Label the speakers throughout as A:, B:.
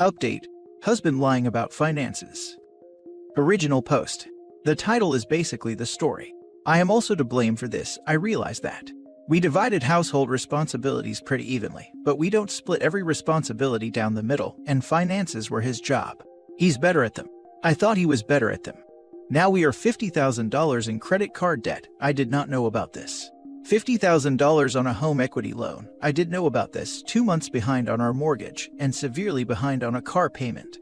A: Update: Husband lying about finances. Original post. The title is basically the story. I am also to blame for this, I realize that. We divided household responsibilities pretty evenly, but we don't split every responsibility down the middle, and finances were his job. He's better at them. I thought he was better at them. Now we are $50,000 in credit card debt. I did not know about this. $50,000 on a home equity loan. I did know about this. 2 months behind on our mortgage, and severely behind on a car payment.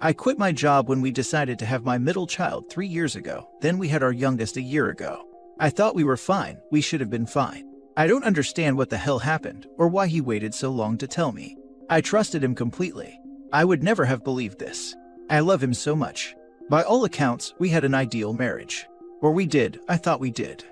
A: I quit my job when we decided to have my middle child 3 years ago. Then we had our youngest a year ago. I thought we were fine. We should have been fine. I don't understand what the hell happened, or why he waited so long to tell me. I trusted him completely. I would never have believed this. I love him so much. By all accounts, we had an ideal marriage. Or we did. I thought we did.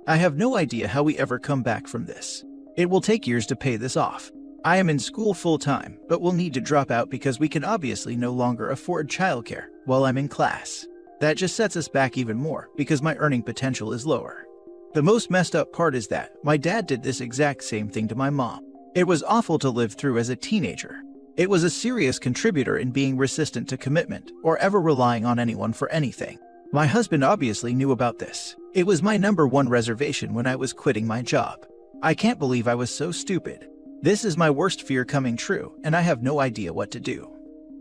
A: I have no idea how we ever come back from this. It will take years to pay this off. I am in school full-time, but will need to drop out because we can obviously no longer afford childcare while I'm in class. That just sets us back even more because my earning potential is lower. The most messed up part is that my dad did this exact same thing to my mom. It was awful to live through as a teenager. It was a serious contributor in being resistant to commitment or ever relying on anyone for anything. My husband obviously knew about this. It was my #1 reservation when I was quitting my job. I can't believe I was so stupid. This is my worst fear coming true, and I have no idea what to do.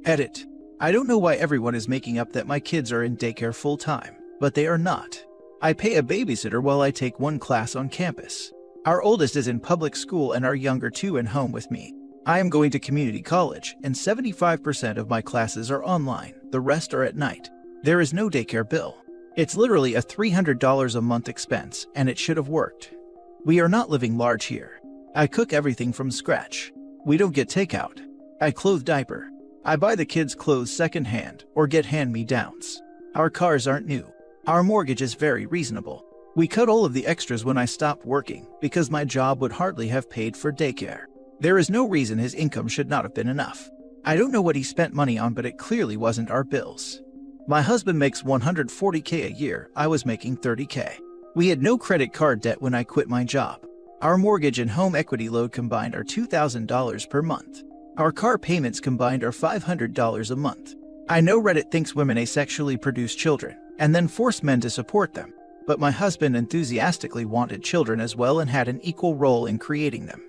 A: Edit. I don't know why everyone is making up that my kids are in daycare full-time, but they are not. I pay a babysitter while I take one class on campus. Our oldest is in public school and our younger 2 in home with me. I am going to community college, and 75% of my classes are online. The rest are at night. There is no daycare bill. It's literally a $300 a month expense, and it should have worked. We are not living large here. I cook everything from scratch. We don't get takeout. I clothe diaper. I buy the kids' clothes secondhand or get hand-me-downs. Our cars aren't new. Our mortgage is very reasonable. We cut all of the extras when I stopped working because my job would hardly have paid for daycare. There is no reason his income should not have been enough. I don't know what he spent money on, but it clearly wasn't our bills. My husband makes $140K a year. I was making $30K. We had no credit card debt when I quit my job. Our mortgage and home equity load combined are $2,000 per month. Our car payments combined are $500 a month. I know Reddit thinks women asexually produce children and then force men to support them, but my husband enthusiastically wanted children as well and had an equal role in creating them.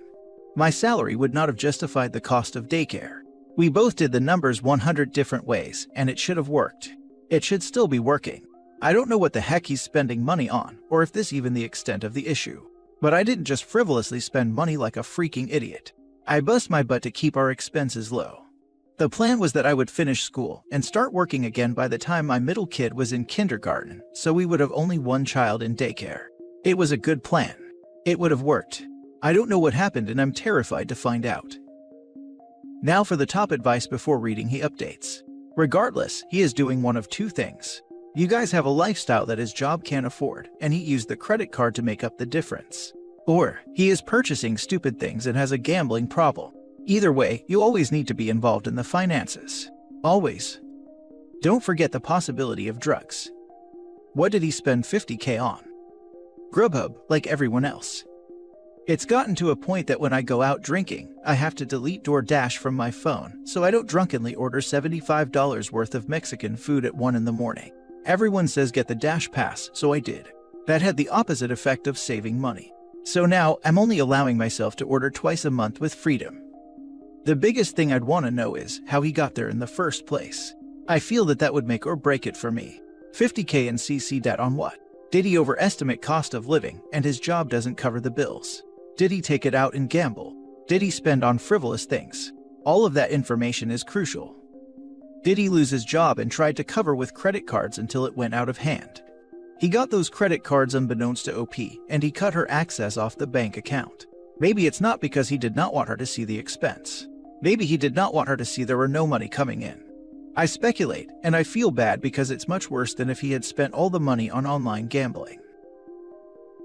A: My salary would not have justified the cost of daycare. We both did the numbers 100 different ways, and it should have worked. It should still be working. I don't know what the heck he's spending money on, or if this even the extent of the issue. But I didn't just frivolously spend money like a freaking idiot. I bust my butt to keep our expenses low. The plan was that I would finish school and start working again by the time my middle kid was in kindergarten, so we would have only one child in daycare. It was a good plan. It would have worked. I don't know what happened and I'm terrified to find out. Now for the top advice before reading he updates. Regardless, he is doing one of 2 things. You guys have a lifestyle that his job can't afford, and he used the credit card to make up the difference. Or he is purchasing stupid things and has a gambling problem. Either way, you always need to be involved in the finances. Always. Don't forget the possibility of drugs. What did he spend $50K on? Grubhub, like everyone else. It's gotten to a point that when I go out drinking, I have to delete DoorDash from my phone so I don't drunkenly order $75 worth of Mexican food at 1 in the morning. Everyone says get the Dash Pass, so I did. That had the opposite effect of saving money. So now I'm only allowing myself to order twice a month with freedom. The biggest thing I'd want to know is how he got there in the first place. I feel that would make or break it for me. $50K in CC debt on what? Did he overestimate cost of living and his job doesn't cover the bills? Did he take it out and gamble? Did he spend on frivolous things? All of that information is crucial. Did he lose his job and tried to cover with credit cards until it went out of hand? He got those credit cards unbeknownst to OP, and he cut her access off the bank account. Maybe it's not because he did not want her to see the expense. Maybe he did not want her to see there were no money coming in. I speculate, and I feel bad because it's much worse than if he had spent all the money on online gambling.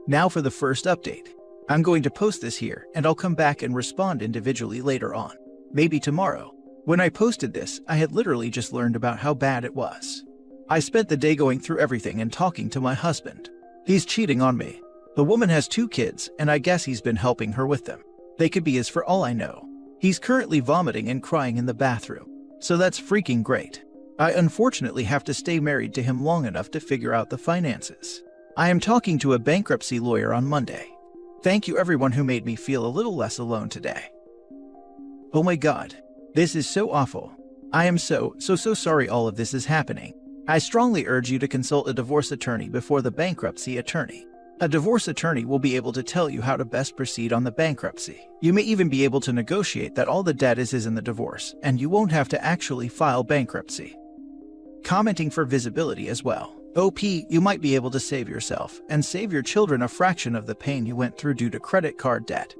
A: Now for the first update. I'm going to post this here, and I'll come back and respond individually later on. Maybe tomorrow. When I posted this, I had literally just learned about how bad it was. I spent the day going through everything and talking to my husband. He's cheating on me. The woman has 2 kids, and I guess he's been helping her with them. They could be his for all I know. He's currently vomiting and crying in the bathroom. So that's freaking great. I unfortunately have to stay married to him long enough to figure out the finances. I am talking to a bankruptcy lawyer on Monday. Thank you everyone who made me feel a little less alone today. Oh my god. This is so awful. I am so sorry all of this is happening. I strongly urge you to consult a divorce attorney before the bankruptcy attorney. A divorce attorney will be able to tell you how to best proceed on the bankruptcy. You may even be able to negotiate that all the debt is in the divorce, and you won't have to actually file bankruptcy. Commenting for visibility as well. OP, you might be able to save yourself and save your children a fraction of the pain you went through due to credit card debt.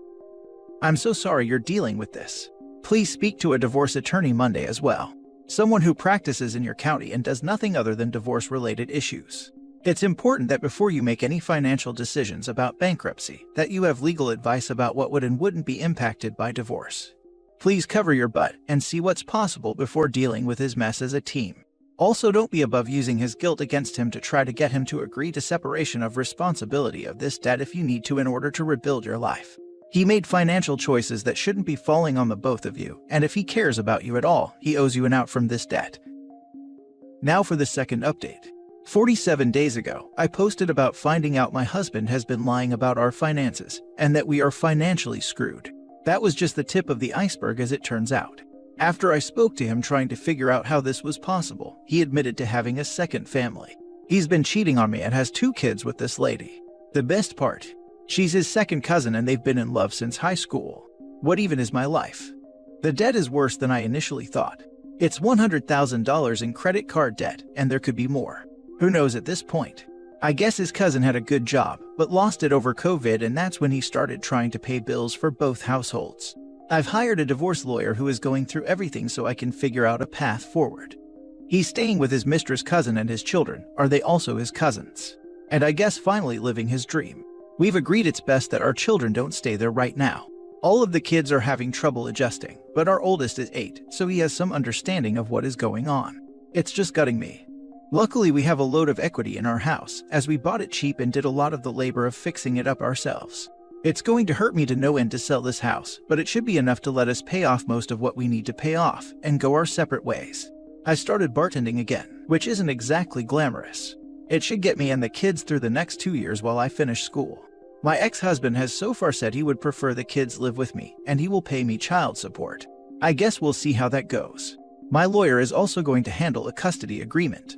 A: I'm so sorry you're dealing with this. Please speak to a divorce attorney Monday as well. Someone who practices in your county and does nothing other than divorce-related issues. It's important that before you make any financial decisions about bankruptcy, that you have legal advice about what would and wouldn't be impacted by divorce. Please cover your butt and see what's possible before dealing with his mess as a team. Also, don't be above using his guilt against him to try to get him to agree to separation of responsibility of this debt if you need to in order to rebuild your life. He made financial choices that shouldn't be falling on the both of you, and if he cares about you at all, he owes you an out from this debt. Now for the second update. 47 days ago, I posted about finding out my husband has been lying about our finances, and that we are financially screwed. That was just the tip of the iceberg as it turns out. After I spoke to him trying to figure out how this was possible, he admitted to having a second family. He's been cheating on me and has 2 kids with this lady. The best part? She's his second cousin and they've been in love since high school. What even is my life? The debt is worse than I initially thought. It's $100,000 in credit card debt, and there could be more. Who knows at this point? I guess his cousin had a good job, but lost it over COVID, and that's when he started trying to pay bills for both households. I've hired a divorce lawyer who is going through everything so I can figure out a path forward. He's staying with his mistress' cousin and his children. Are they also his cousins? And I guess finally living his dream. We've agreed it's best that our children don't stay there right now. All of the kids are having trouble adjusting, but our oldest is 8, so he has some understanding of what is going on. It's just gutting me. Luckily, we have a load of equity in our house, as we bought it cheap and did a lot of the labor of fixing it up ourselves. It's going to hurt me to no end to sell this house, but it should be enough to let us pay off most of what we need to pay off and go our separate ways. I started bartending again, which isn't exactly glamorous. It should get me and the kids through the next 2 years while I finish school. My ex-husband has so far said he would prefer the kids live with me, and he will pay me child support. I guess we'll see how that goes. My lawyer is also going to handle a custody agreement.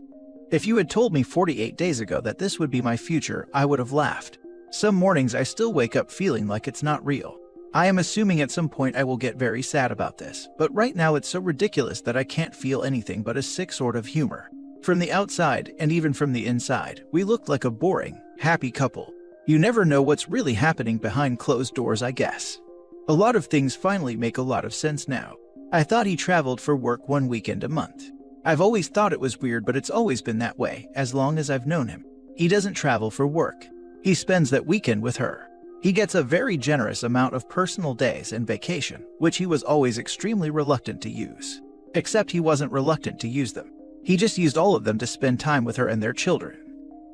A: If you had told me 48 days ago that this would be my future, I would have laughed. Some mornings I still wake up feeling like it's not real. I am assuming at some point I will get very sad about this, but right now it's so ridiculous that I can't feel anything but a sick sort of humor. From the outside, and even from the inside, we looked like a boring, happy couple. You never know what's really happening behind closed doors, I guess. A lot of things finally make a lot of sense now. I thought he traveled for work 1 weekend a month. I've always thought it was weird, but it's always been that way, as long as I've known him. He doesn't travel for work. He spends that weekend with her. He gets a very generous amount of personal days and vacation, which he was always extremely reluctant to use. Except he wasn't reluctant to use them. He just used all of them to spend time with her and their children.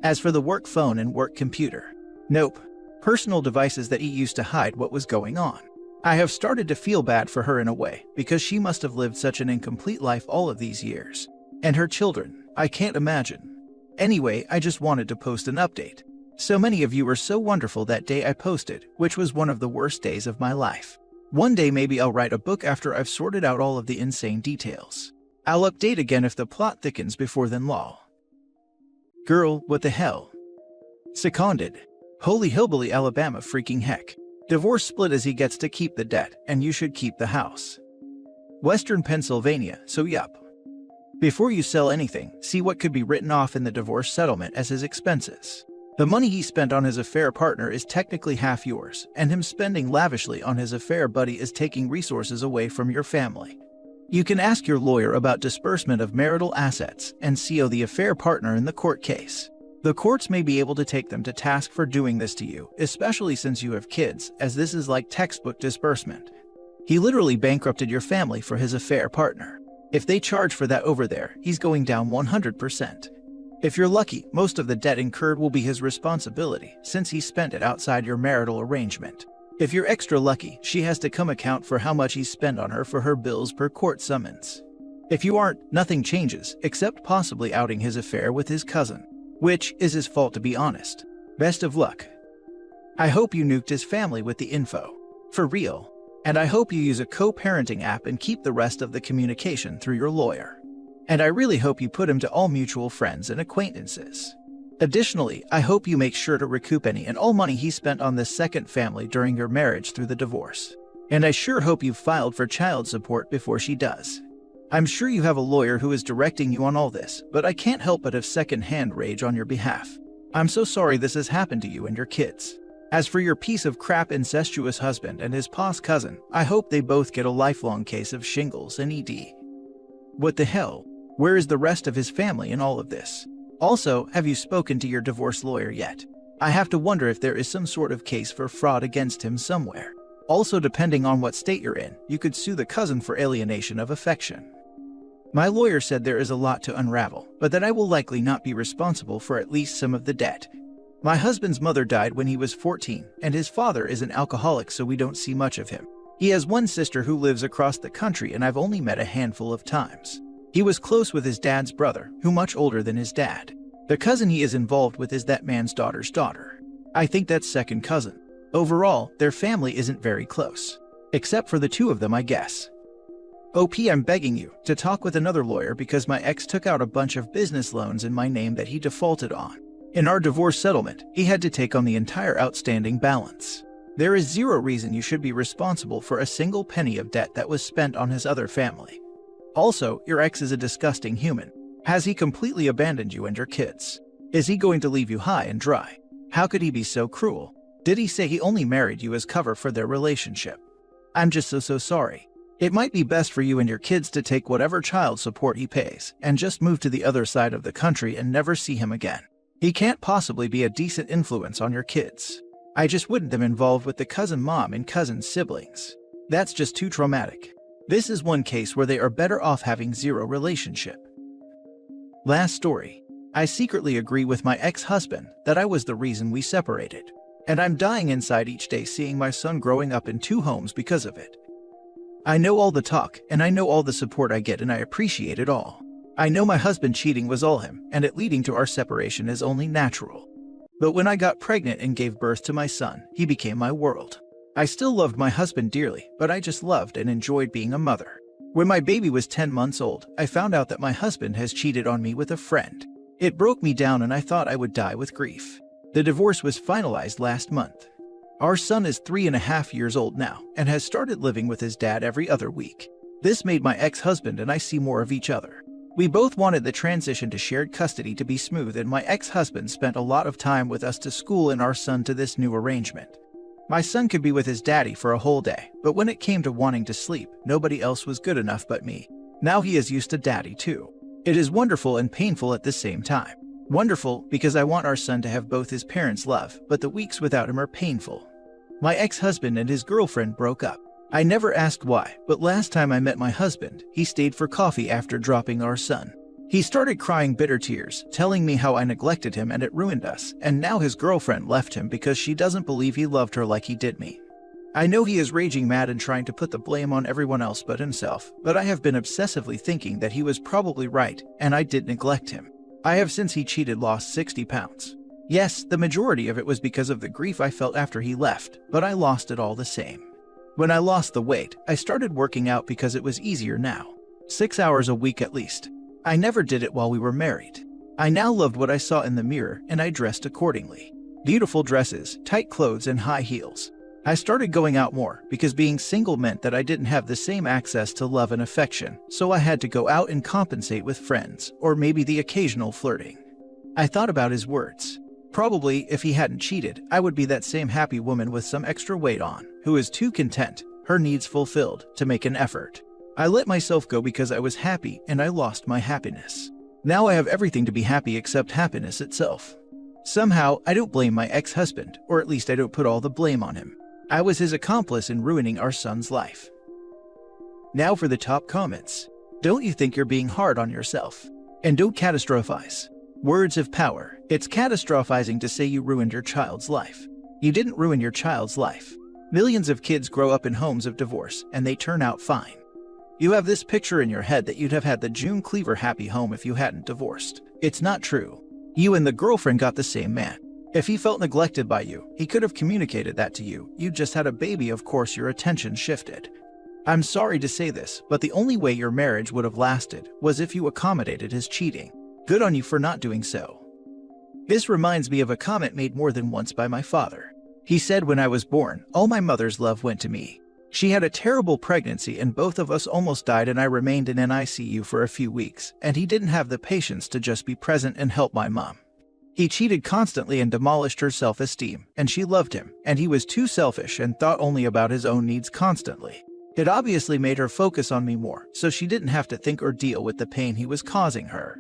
A: As for the work phone and work computer, nope. Personal devices that he used to hide what was going on. I have started to feel bad for her in a way, because she must have lived such an incomplete life all of these years. And her children, I can't imagine. Anyway, I just wanted to post an update. So many of you were so wonderful that day I posted, which was one of the worst days of my life. One day maybe I'll write a book after I've sorted out all of the insane details. I'll update again if the plot thickens before then lol. Girl, what the hell? Seconded. Holy hillbilly Alabama freaking heck. Divorce split as he gets to keep the debt, and you should keep the house. Western Pennsylvania, so yup. Before you sell anything, see what could be written off in the divorce settlement as his expenses. The money he spent on his affair partner is technically half yours, and him spending lavishly on his affair buddy is taking resources away from your family. You can ask your lawyer about disbursement of marital assets and CO the affair partner in the court case. The courts may be able to take them to task for doing this to you, especially since you have kids, as this is like textbook disbursement. He literally bankrupted your family for his affair partner. If they charge for that over there, he's going down 100%. If you're lucky, most of the debt incurred will be his responsibility, since he spent it outside your marital arrangement. If you're extra lucky, she has to come account for how much he spent on her for her bills per court summons. If you aren't, nothing changes, except possibly outing his affair with his cousin, which is his fault to be honest. Best of luck. I hope you nuked his family with the info. For real. And I hope you use a co-parenting app and keep the rest of the communication through your lawyer. And I really hope you put him to all mutual friends and acquaintances. Additionally, I hope you make sure to recoup any and all money he spent on this second family during your marriage through the divorce. And I sure hope you've filed for child support before she does. I'm sure you have a lawyer who is directing you on all this, but I can't help but have second-hand rage on your behalf. I'm so sorry this has happened to you and your kids. As for your piece of crap incestuous husband and his pos cousin, I hope they both get a lifelong case of shingles and ED. What the hell? Where is the rest of his family in all of this? Also, have you spoken to your divorce lawyer yet? I have to wonder if there is some sort of case for fraud against him somewhere. Also, depending on what state you're in, you could sue the cousin for alienation of affection. My lawyer said there is a lot to unravel, but that I will likely not be responsible for at least some of the debt. My husband's mother died when he was 14, and his father is an alcoholic, so we don't see much of him. He has one sister who lives across the country, and I've only met a handful of times. He was close with his dad's brother, who much older than his dad. The cousin he is involved with is that man's daughter's daughter. I think that's second cousin. Overall, their family isn't very close. Except for the two of them, I guess. OP, I'm begging you to talk with another lawyer because my ex took out a bunch of business loans in my name that he defaulted on. In our divorce settlement, he had to take on the entire outstanding balance. There is zero reason you should be responsible for a single penny of debt that was spent on his other family. Also, your ex is a disgusting human. Has he completely abandoned you and your kids? Is he going to leave you high and dry? How could he be so cruel? Did he say he only married you as cover for their relationship? I'm just so sorry. It might be best for you and your kids to take whatever child support he pays and just move to the other side of the country and never see him again. He can't possibly be a decent influence on your kids. I just wouldn't them involved with the cousin mom and cousin siblings. That's just too traumatic. This is one case where they are better off having zero relationship. Last story. I secretly agree with my ex-husband that I was the reason we separated. And I'm dying inside each day seeing my son growing up in two homes because of it. I know all the talk and I know all the support I get and I appreciate it all. I know my husband cheating was all him and it leading to our separation is only natural. But when I got pregnant and gave birth to my son, he became my world. I still loved my husband dearly, but I just loved and enjoyed being a mother. When my baby was 10 months old, I found out that my husband has cheated on me with a friend. It broke me down and I thought I would die with grief. The divorce was finalized last month. Our son is 3.5 years old now and has started living with his dad every other week. This made my ex-husband and I see more of each other. We both wanted the transition to shared custody to be smooth, and my ex-husband spent a lot of time with us to school and our son to this new arrangement. My son could be with his daddy for a whole day, but when it came to wanting to sleep, nobody else was good enough but me. Now he is used to daddy too. It is wonderful and painful at the same time. Wonderful because I want our son to have both his parents' love, but the weeks without him are painful. My ex-husband and his girlfriend broke up. I never asked why, but last time I met my husband, he stayed for coffee after dropping our son. He started crying bitter tears, telling me how I neglected him and it ruined us, and now his girlfriend left him because she doesn't believe he loved her like he did me. I know he is raging mad and trying to put the blame on everyone else but himself, but I have been obsessively thinking that he was probably right, and I did neglect him. I have since he cheated lost 60 pounds. Yes, the majority of it was because of the grief I felt after he left, but I lost it all the same. When I lost the weight, I started working out because it was easier now. 6 hours a week at least. I never did it while we were married. I now loved what I saw in the mirror and I dressed accordingly. Beautiful dresses, tight clothes, and high heels. I started going out more because being single meant that I didn't have the same access to love and affection, so I had to go out and compensate with friends, or maybe the occasional flirting. I thought about his words. Probably, if he hadn't cheated, I would be that same happy woman with some extra weight on, who is too content, her needs fulfilled, to make an effort. I let myself go because I was happy and I lost my happiness. Now I have everything to be happy except happiness itself. Somehow, I don't blame my ex-husband, or at least I don't put all the blame on him. I was his accomplice in ruining our son's life. Now for the top comments. Don't you think you're being hard on yourself? And don't catastrophize. Words have power. It's catastrophizing to say you ruined your child's life. You didn't ruin your child's life. Millions of kids grow up in homes of divorce and they turn out fine. You have this picture in your head that you'd have had the June Cleaver happy home if you hadn't divorced. It's not true. You and the girlfriend got the same man. If he felt neglected by you, he could have communicated that to you. You just had a baby, of course your attention shifted. I'm sorry to say this, but the only way your marriage would have lasted was if you accommodated his cheating. Good on you for not doing so. This reminds me of a comment made more than once by my father. He said when I was born, all my mother's love went to me. She had a terrible pregnancy and both of us almost died and I remained in NICU for a few weeks, and he didn't have the patience to just be present and help my mom. He cheated constantly and demolished her self-esteem, and she loved him, and he was too selfish and thought only about his own needs constantly. It obviously made her focus on me more, so she didn't have to think or deal with the pain he was causing her.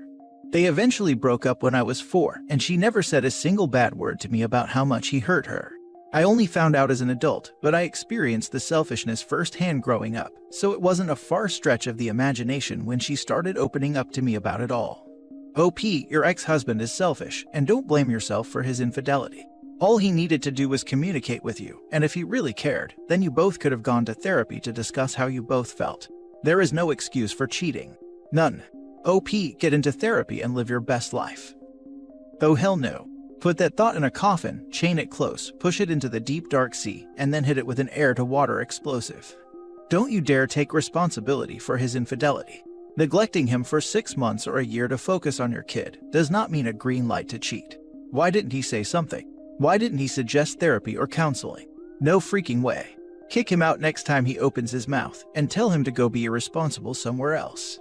A: They eventually broke up when I was 4, and she never said a single bad word to me about how much he hurt her. I only found out as an adult, but I experienced the selfishness firsthand growing up, so it wasn't a far stretch of the imagination when she started opening up to me about it all. OP, your ex-husband is selfish, and don't blame yourself for his infidelity. All he needed to do was communicate with you, and if he really cared, then you both could have gone to therapy to discuss how you both felt. There is no excuse for cheating. None. OP, get into therapy and live your best life. Oh hell no. Put that thought in a coffin, chain it close, push it into the deep dark sea, and then hit it with an air-to-water explosive. Don't you dare take responsibility for his infidelity. Neglecting him for 6 months or a year to focus on your kid does not mean a green light to cheat. Why didn't he say something? Why didn't he suggest therapy or counseling? No freaking way. Kick him out next time he opens his mouth and tell him to go be irresponsible somewhere else.